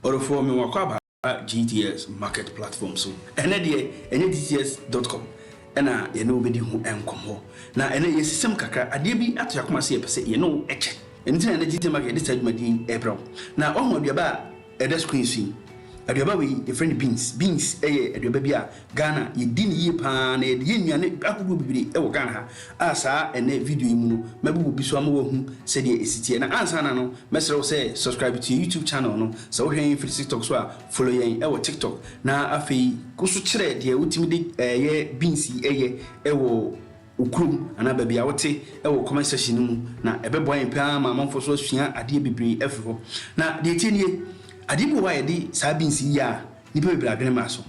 or for me wakaba GTS market platform so ene de ene gts.com ena ye no bedi hu enkom ho na ene ye system kakra ade bi ato yakoma se yepese ye no eche enti na ene GTS market de sadwumadi ebro na ohun aduaba edes Cuisine aduaba we a friend beans aduaba bia Ghana ye din ye pa na ye nnuane akodo bibiri e wo Ghana ha asa ene video yi mu no mabubu biso ama wahu se de esitie na ansa na no mesrew say subscribe to YouTube channel no so hwen fi TikTok so a follow yen e wo TikTok na afei kuso kire de utimi de ye beans yi e wo ukrum ana baby a wote e wo comment section mu na ebebo yen pa ma manfo so asua ade bibiri afiro na de tienie adibo wa yedi sabinsi ya nipa bebra adwene maso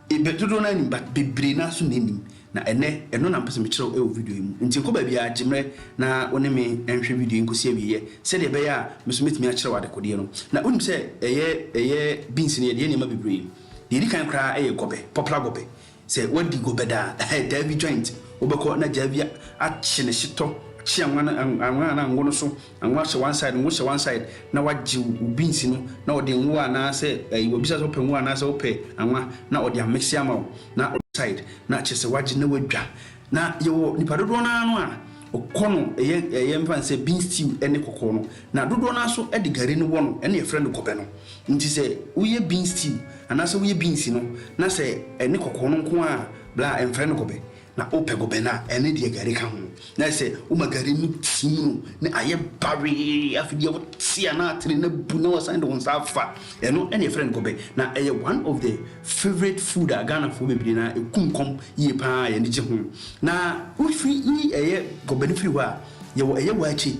e bedodo na nim bebre na so nanim na eno na mpese me kire e video yi mu nti ko ba bia gimre na woni me enhwe video nkosi awiye se de be ya meso metimi a kire wade kode no na onim se eye beans ne de ma bebre de di kan kra gobe popular gobe se wadi gobe da David joint obeko na javia a chine shito anwana ngono so anwa she one side ngo she one side na waji beans no na ode nwa na se obisa so pe nwa na se ope anwa na ode mix ama na side na chese waji na wadwa na yewo nipa dodo na anu a okono eye mfa se bean stew ene kokono na dodo na so ede gare ni wono ene ye friend kobe no nti se uye bean stew anase uye beans no na se ene kokono nko a bla en friend kobe na ope gobe na ene de gare ka ho na se o magare ni timu na aye bari afidi o tia na atre na bu na wasan de wonsa afa eno ene friend gobe na eye one of the favorite food Ghana for bebre na ekunkom ye pa ye ni je ho na ufi ni eye gobe ni fi wa ye wo eye wachi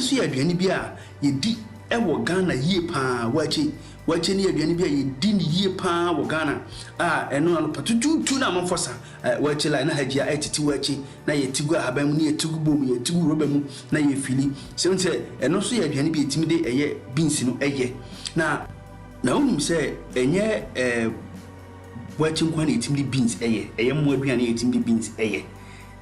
so ya aduane bi a ye di e wo Ghana ye pa wachi ni aduane bi a ye di ni ye pa wo Ghana eno ano patutu na manfosa wachi la na hajia etiti wachi na ye tigu aban mu ni ye tigu bom ye tigu roba mu na ye fili se nse eno so ya aduane bi etimi de eye beans no eye na onim se enye wachi nkwa na etimi beans eye mo aduane etimi beans eye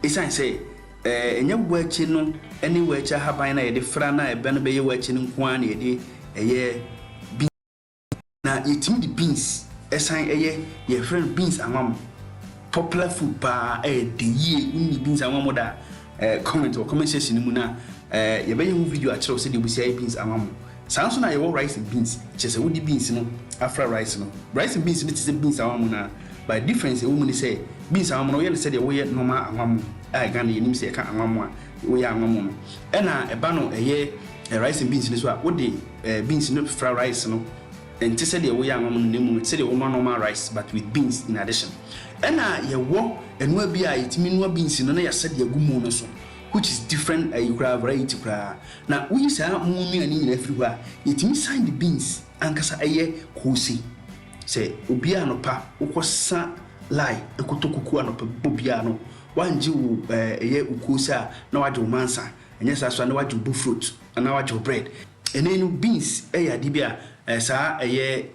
esan se enye wachi no ene wachi haban na ye de fra na ebe no be ye wachi nkwa na ye de eye na etimi de beans esan ye friend beans amam popular food pa de ye uni beans amam da comment section mu na ye be hu video a kire se de busi beans amam sanso na ye wo rice and beans chese wo di beans no afra rice and beans ne tise beans amam na by difference e wo mu ni say beans amam no ye ne say de wo ye normal amam Ghana ye nim se ka amam a wo ye amam no e na e ba no rice and beans ne so a wo de beans no fra rice no and to say the way I'm on the moon, say the normal rice, but with beans in addition. And ye walk and will be it mean no beans in a said your good moon so, which is different. You grab variety cry. Now we say moon and everywhere. It means sign the beans and cassa a ye cozy. Say Ubiano pa, Ukosa lie, a cotocuano bobiano, one Jew a ye ukosa, no ajo mansa, and yes, I know what you bull fruit, and now what your bread. And then beans, dibia. Sa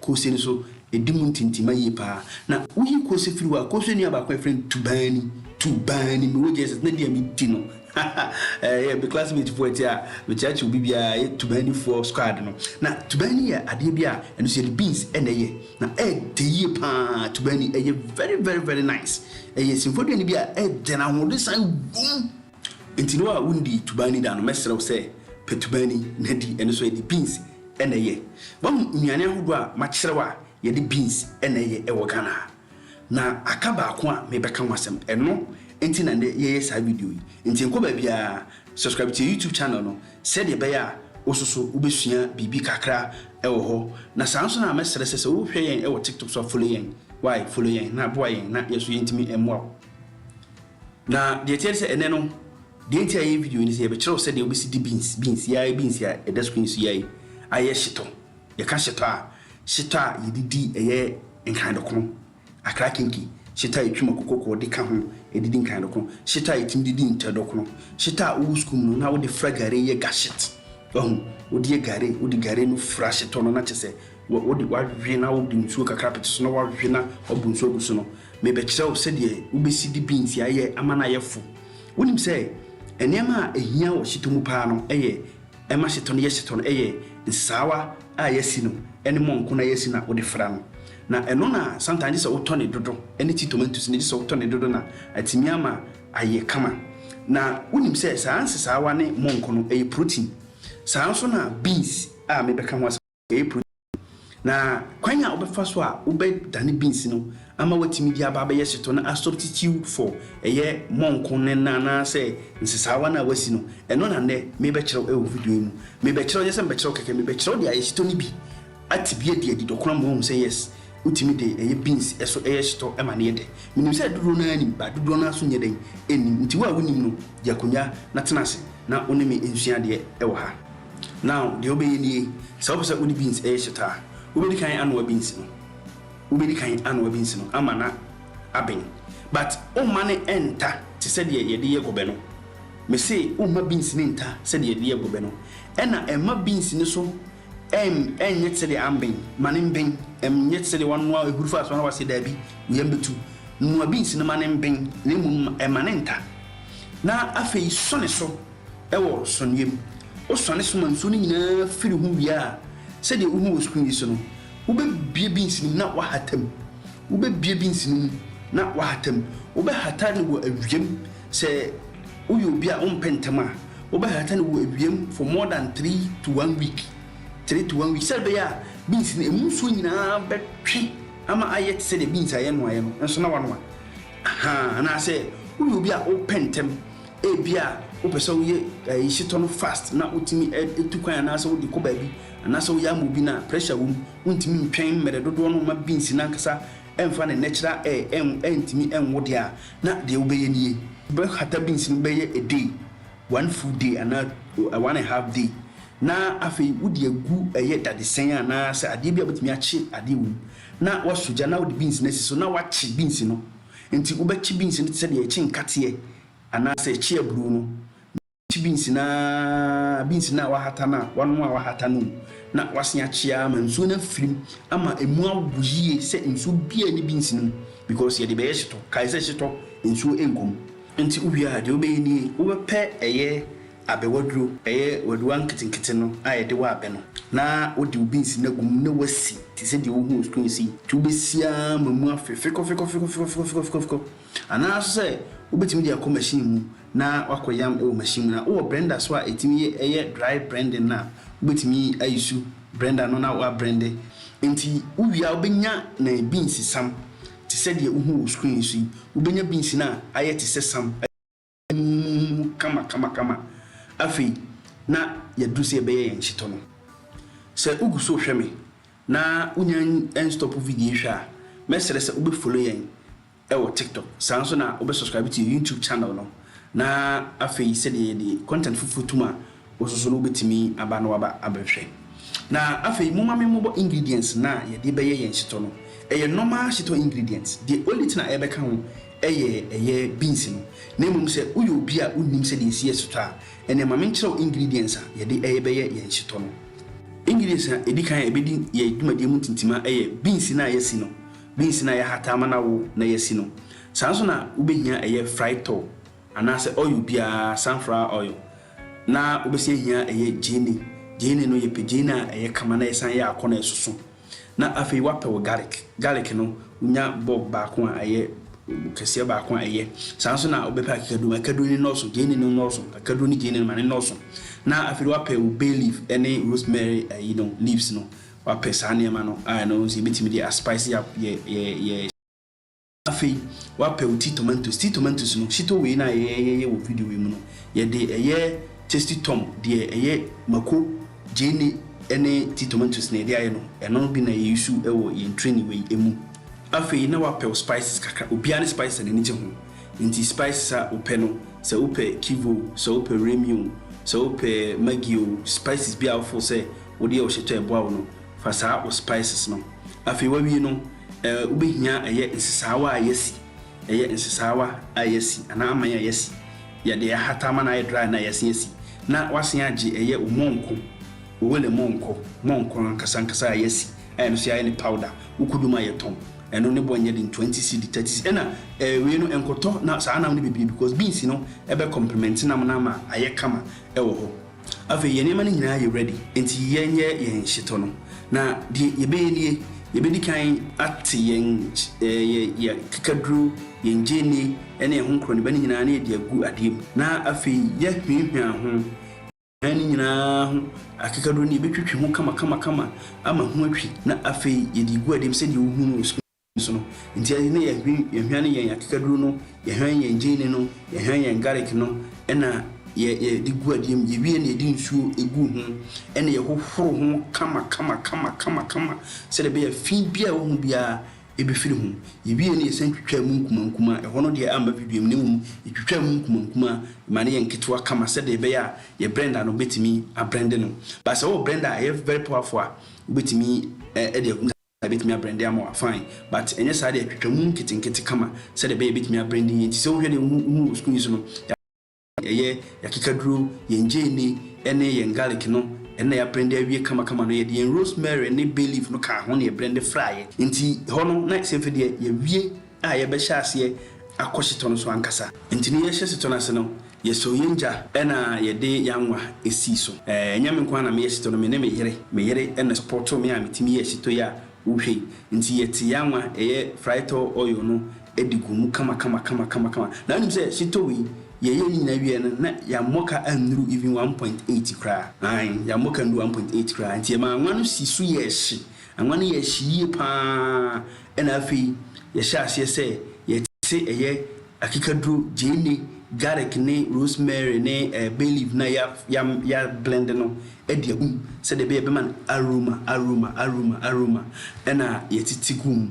Cuisine so edimu tintima yi pa na uyi kosi friwa kosi ni aba friend tubani me wo Jesus na dia mi ti no be classmate for it ya me church will be bia tubani for squad no na tubani ya ade bia eno se the beans ene na de yi pa tubani very very very nice simfodi ni bia de na ho de san boom intino a wundi tubani da no mesrew say petubani na di eno so the beans ene bam nnuane ahodo a makirewa ye de beans ene e wo Ghana na akaba ako a mebeka wasem eno enti na ye sa video yi enti enko ba bia subscribe to YouTube channel no se de be ya ososo ubesua bibi kakra e wo ho na sanso na mesere sese wo hwe yen e wo TikTok so follow yen why follow yen na boy yen na yeso yentimi emo na de tiere se ene no de enti aye video ni se ye be kire se de obesi di beans ya e da screen so ya aye Shitor ye ka Shitor yididi eye nkando kono akra Kenkey Shitor etwuma kokoko de ka ho edidi nkando kono Shitor etim didi ntedo kono Shitor wo school no na wo de fragare ye gashit wo de gare wo de gare no fra Shitor no na chese wo de wa hwe na wo de nsuo kakra pete no wa hwe na obunso guso no me be kire wo se de wo be sidi beans aye amana ye fu wonim se enema ehia wo Shitor mu pa no eye ema Shitor no ye Shitor no eye nsawa yesi no ene monko na yesi na wode fra no na eno na sometimes say wotone dodo ene ti tomatoes ne say wotone dodo na atimi ama aye kama na unim say saa awa ne monko no protein saa so na beans me beka ho protein na kwanya obefa so a dane beans no ama watimi dia ba ye Shito na substitute for monko ne na say nsesawa na wasi no eno na ne me be kire video mu me be kire yesem be kire keke me be kire dia Shito ni bi atibie dia di dokona mo say yes utimi de beans eso Shito ema ne de minim say dodo na anim ba dodo na so nye den enim nti wa wonim no diakonya na tenase na onime ensua de ha now de obeye ni say obese uni beans Shito ubedi kan anwa beans no amana aben but o mane enter ti said ye de gobe no me say o ma beans ni enter said ye de gobe no ena emma beans ni so enyet said amben mane ben nyet said wan wa ehuru fa so na wase da bi yembetu no beans ni mane ben ne mu emane enter na afei sone so ewo sonyem o sone so man so ni nyina firi hu bia said ye uhu screen so no ube bie beans ni na wahatam ube bie beans ni na wahatam ube hatane wo awiem se uyo bia ompentama ube hatane wo awiem for more than 3 to 1 week se be ya beans ni emu so nyina betwe ama ayet se de beans aye no enso na wano aha na se uyo bia opentem bia opese wo ye Shito no fast na utimi etukwan na se wo di ko ba bi anasa wo ya mu bi na pressure wo untimi mpwen mere dodo no ma beans na nkasa emfa ne natural entimi enwo de a na de wo beye nie be hata beans no beye a day one full day and 1.5 day na afei wo de agu dadesen ana se ade bi abetimi ache ade wo na wasuja na wo de beans na siso na wachi beans no enti wo be chi beans no se de chi nkate ana se chi aburu no beans na wahata na wanu wahata no na wasia chia manso na film ama emu abuyi se nso bia ni beans no because ye de be Shito kai se Shito nso engom enti uwia de obe ni obepe abewadro waduan kitinkiti no ayede wa abe no na odi beans na gum na wasi ti se de ohu screen si tu besia mamu afefeko ana se obetimi de akọ machine mu na wakoyam machine na o blender so a etimi dry blending na obetimi ayisu blender no na wa blende enti uwia obenya na beans sam ti se de ohu screen si obenya beans na ayeti se sam kama afi na yaduse ebe Shito no se uguso hweme na unya stop video hwa mesere se ube follow yen ewo TikTok sanso na ube subscribe to YouTube channel no na afi se de content fufutuma ososo no betimi aba no aba abehwe na afi muma membo ingredients na yede beye Shito no normal Shito ingredients the only thing na ebeka ho beans no nemum se uyo bi a unim se de sie Shito a ene ma menkyerɛ ingredients a yede beye Shito no ingredients a edikan ebedi ye dwumade mu tintima beans na yesi no beans na ya hatama na wo na yesi no sanso na ubehia fried tol anase oil bia sunflower oil na ubesi hia jene no ye pejena kama na yesan ya akona esusu na afei wape wo garlic no unya bob ba ko a kese ba ko sanso na obepa kadu ni noso jene no noso kadu ni jene ma ni noso na afei wape wo bay leaf any rosemary leaves no wape sane ma no no si betimi dia spice ya afei wape wo tomatoes no Shito we na wo video we mu no ye de tasty tom de mako jene any tomatoes na de aye no eno bi na ye issue ewo ye training we emu afei na wape spices kakra obia ne spice na niti ho nti spices a ope no se ope kivo se ope remium se ope magio spices bia ofo se wodi o Shito ebo awo no fa sa o spices no afei wawi no ubehia nsesawa ayesi nsesawa ayesi ana amanya ayesi ya de hatama na dry na ayesi na wasen age umonko wole monko nkasa ayesi no so ya ni powder ukuduma yetom eno ne bonye din 20 cd 30 cd na we no enkoto na sa na ne bibiri because beans no ebe complement na ma aye kama ewo ho afi ye ne ma ne nyina ye ready enti yenye Shito no na die yebeni yebedi kan ate yen ye kikadru yen jeni ene ho nkro ne bani nyina na ye de agu adiem na afi ye hwehwa ho ani nyina ho akikadru ne betwetwe ho kama ama ho atwi na afi ye de gu adiem se de wo hu so no nti ne ye hwehwa ne yen akikadru no ye hwan yen jeni no ye hwan yen garlic no ena ye di gu adiem ye wie ne di nsuo egu ho ene ye hohoro ho kama se de be ya fi bia wo hu bia ebefiri ho ye wie ne ye san twitwa mu nkumankuma ho no de amba bibiem ne mu ye twitwa mu nkumankuma ma ne ye nketwa kama se de be ya ye blender no betimi a blend no but so blender ye very powerful betimi e de betimi a blend am fine but enye sa de twitwa mu nketinketi kama se de be ye betimi a blend yin ti se wo hwe de mu school so no ye yakikadru yenjeni ene yen garlic no ene ya blend awie kama no ye de rosemary ne bay leaf no ka ho ne blend fry nti ho no na se fe de ye wie a ye be hyase akoshito no so ankasa nti ne ye hyesito na se no ye so yenja ena ye de yanwa esi so nyame nkwa na me yesito no me ne me yere ena support me a metimi ye shito ya uhwe nti ye ti yanwa ye fried oil no edigumu kama na nim se shito wi ye nyina wie na ya moka anru even 1.8 kra ya moka anru 1.8 kra nti ma anwanu sisu ye hye anwanu ye hye pa ena afi ye hyase se ye te eye akikadru jeni garlic ne rosemary ne bay leaf na ya blend no edi agum se de be man aroma ena ye titigum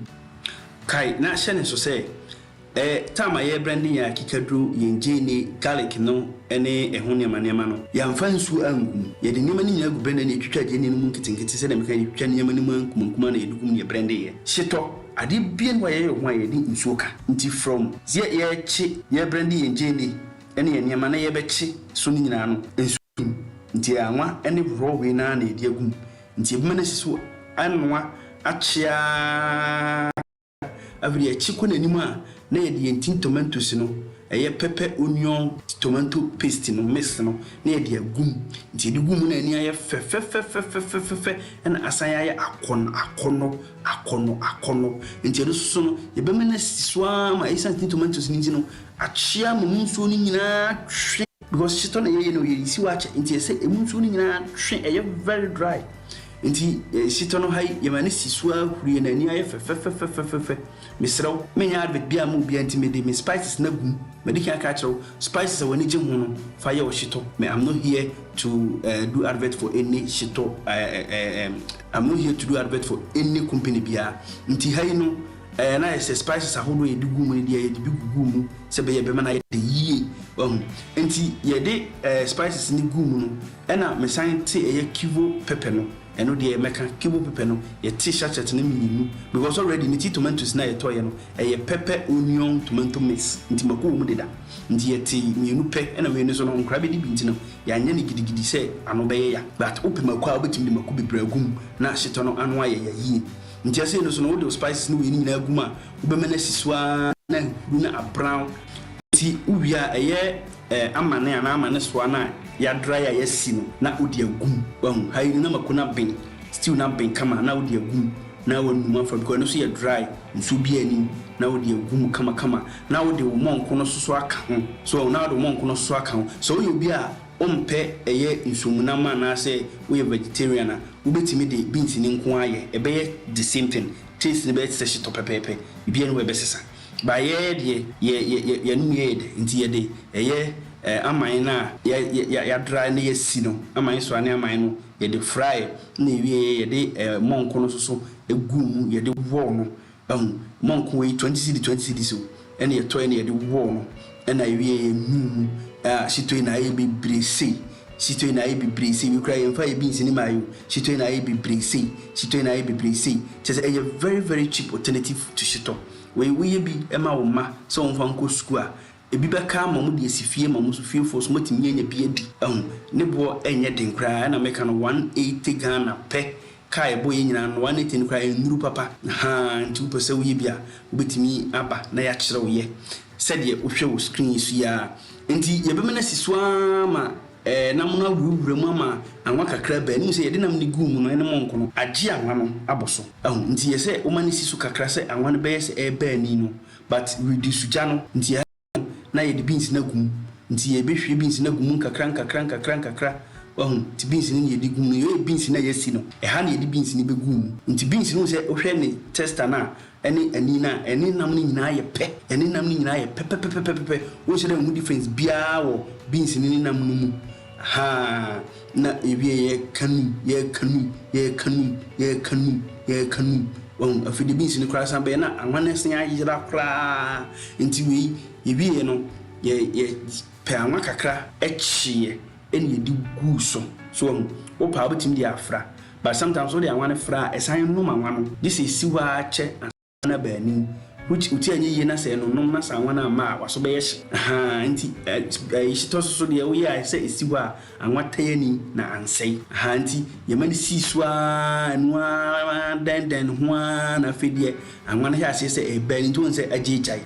kai na hye ne so se tama ye branding ya kikadru yenjeni garlic no ene ehone manema no ya mfansu angum ye de nema ni nya gu branding ne twitwa jeni no mu nkitinkiti se de meka ni twitwa nema ni mankumankuma na yedugum ne branding ye shito ade bien wa ye ho ye di nsuoka nti from ye chi ye branding yenjeni ene ye nema na ye bechi so ni nyina no nsu nti anwa ene raw we na na edi agum nti ebema siso anwa achia avri achi ko nanim a na ye de entin tomatoes no eye pepper onion tomato paste no mix no na ye de agum nti de gum na ani aye fe na asan aye akono nti de so no ye be mena siswa ma esa entin tomatoes ni no achia mo nso ni nyina twe because shito na ye no ye si wa che nti se emu nso ni nyina twe eye very dry nti shito no hai ye mane siswa huri na ani aye fe misraw menya advert bia mu bia ntimede me spices na gum medika aka chiro spices woni je hu no fa ye wo shito me I'm not here to do advert for any shito I'm not here to do advert for any company bia nti hai no na ye spices ahodo ye dugu mu ne dia ye dugu mu se be ye be mana ye de yie nti ye de spices ni gum no na me san te ye kivo pepper no eno de meka kibo pepper no ye t-shirt na minu because already ni tomatoes na ye toye no ye pepper onion tomato mix nti mako mu deda nti ye ti minu pe ena we ni so no nkra be di binti no ya nya ni gidigidi se ano be ye ya but open mako a betim de mako bebre agum na shito no ano aye ya yi nti ase no so no the spices no we ni nyina agum a wo be mena siswa na huru na brown ti uwia eye amane ana amane so na ya dry ya yesi no na odi agum hayi na makona ben still na ben kama na odi agum na wonu for because no so ya dry nso bi ani na odi agum kama na odi wo monko no so aka ho so na odi monko no so aka ho so you bi a ompe eye nsumuna ma na say we vegetarian a wo betimi de beans ni nko aye ebe ye the same thing taste ne be tse shito pepepe bi enu we be sesa ba ye de ye nu ye de nti ye de eye amai na ya dry na yesi no amai so ane amai no ye de fry na wie ye de monko no so egum ye de wo no monko we 20 cd so ene ye to ene ye de wo no ena wie ye shito na ye bibrese shito na ye bibrese we cry mfa ye beans ni mayo shito na ye bibrese just a very very cheap alternative to shito we bi ema wo ma so mfa nko school a ebi beka ma mu de esifie ma mu so fie fo so matimi anya bi adi ne bo enye den kra na meka no 180 Ghana pe kai bo ye nyina no 180 kra enuru papa nti wo pese wo ye bia wo betimi aba na ya kire wo ye said ye wo hwe wo screen su ya nti ye be mena siswa ma namuna wuru mama anwa kakra ba ni se ye de nam ni gu mu no ene monko no agye anwa no aboso nti ye se o mani sisu kakra se anwa no be ye se e ba ni no but reduce ja no nti ya na ye de beans na gum nti ye be hwe beans na gum kakra ti beans ni ye de gum ye beans na ye si no ha na ye de beans ni be gum nti beans no se o hwe ni tester na eni nam ni nyina ye pe eni nam ni nyina ye pe wo se de mu difference bia wo beans ni nam no mu ha na ewie ye kanu afidi beans ni kra san be na anwane sen ayira kra nti we ewie no ye pe anwa kakra echie eni ye di gu so wo pa obetim di afra but sometimes wo di anwane fra esan no manwano this is siwa che na bani which uti anyi na se no nom na sanwana ma waso be yeshi nti Shitor so de we ya se esiwa anwata yani na ansei nti ye mani siswa nwa den ho na fedie anwana ya se e bani to nse agejai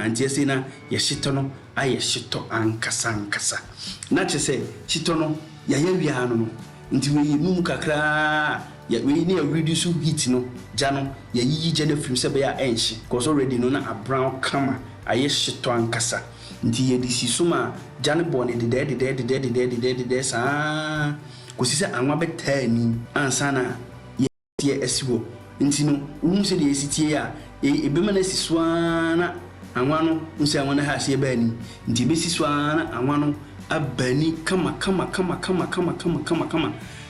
nti se na ye Shitor no aye Shitor ankasa na che se Shitor no ya wia no nti we num kakra ya we ni reduce heat no jano ya yi je na film se be ya enhye cause already no na a brown kama aye Shitor ankasa nti ye disi suma jane bone de sa ko si se anwa betani ansa na ye esiwo nti no unu se de esitie ya ebe ma na siswa na anwa no nse anwa na ha se ba ni nti be siswa na anwa no abani kama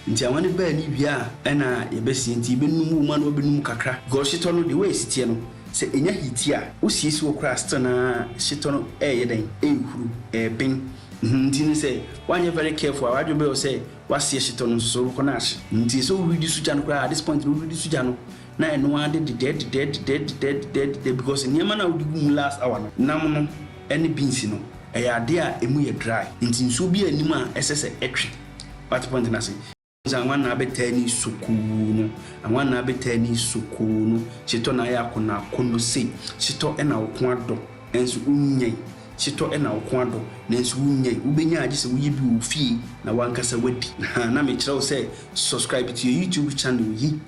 nti awani ba ni bia na yebesi nti benum ma no benum kakra go Shitor no de we sitie no se enya hitia osiesi wo kra sta na Shitor no yeden ehuru ben nti ni se wanye very careful awadwo be o se wasie Shitor no so ko na ahye nti so we reduce ja no kra at this point we reduce ja no na eno ade dead because nyema na odigu last hour no nam no any beans no ade a emu ye dry nti nso bi anim a esese etwe what point na say anwana betani sukunu anwana betani sukunu Shitor na ya kona kono se Shitor na okon ado enso unyai Shitor na okon ado nenso unyai ubenya age se uyi bi ofie na wankasa wadi na me kire wo se subscribe to your YouTube channel yi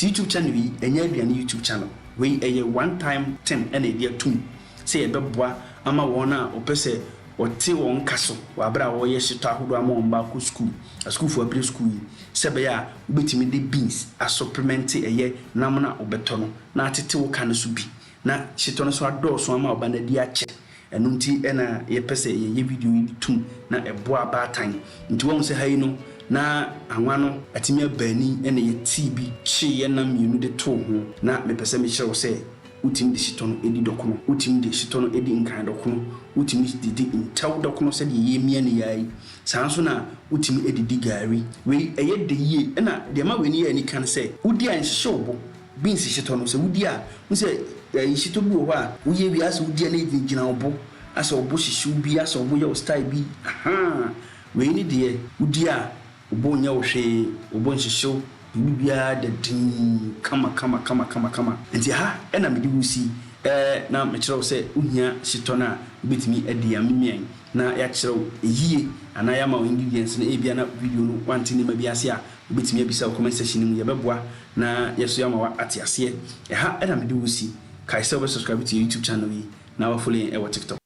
YouTube channel yi enya aduane YouTube channel we eye one time 10 ena dia tum se ye beboa ama wona opese ote won kaso wabra wo ye Shitor ahodo ama on ba ku school for every school sebe ya ubetimi de beans a supplement eye namna obeto no na atete wo kan so bi na Shitor no so ado so ama oba na di ache enu nti ena ye pese ye video yi tum na ebo abatan nti won se hayi no na anwa no atimi abani ena ye tibi chi ye nam yenu de to ho na me pese me kire wo se utim de Shitor no edi dokono utim de Shitor no edi nkan dokono utim de intaw dokono se de yemia ne yayi sanso na utim edidi gari we eye de yie na de ma we ni ya ni kan se udi an shobo beans Shitor no se udi a nse Shitor bi wo a wo ye wi ase udi na gina obo ase obo shishu bi ase obo ye style bi we ni de udi a obo nya wo hwe obo shishu bibia de din kama nti ha na me di wusi na me kire wo se uhia Shitor na betimi adi amemian na ya kire wo eyie ana ya ma ingredients na ebia na video no wanti ni ma biase a betimi abisa comment section mu ye beboa na yeso ya ma wa atiase ha na me di wusi kai se subscribe to your YouTube channel yi na wa follow e wa TikTok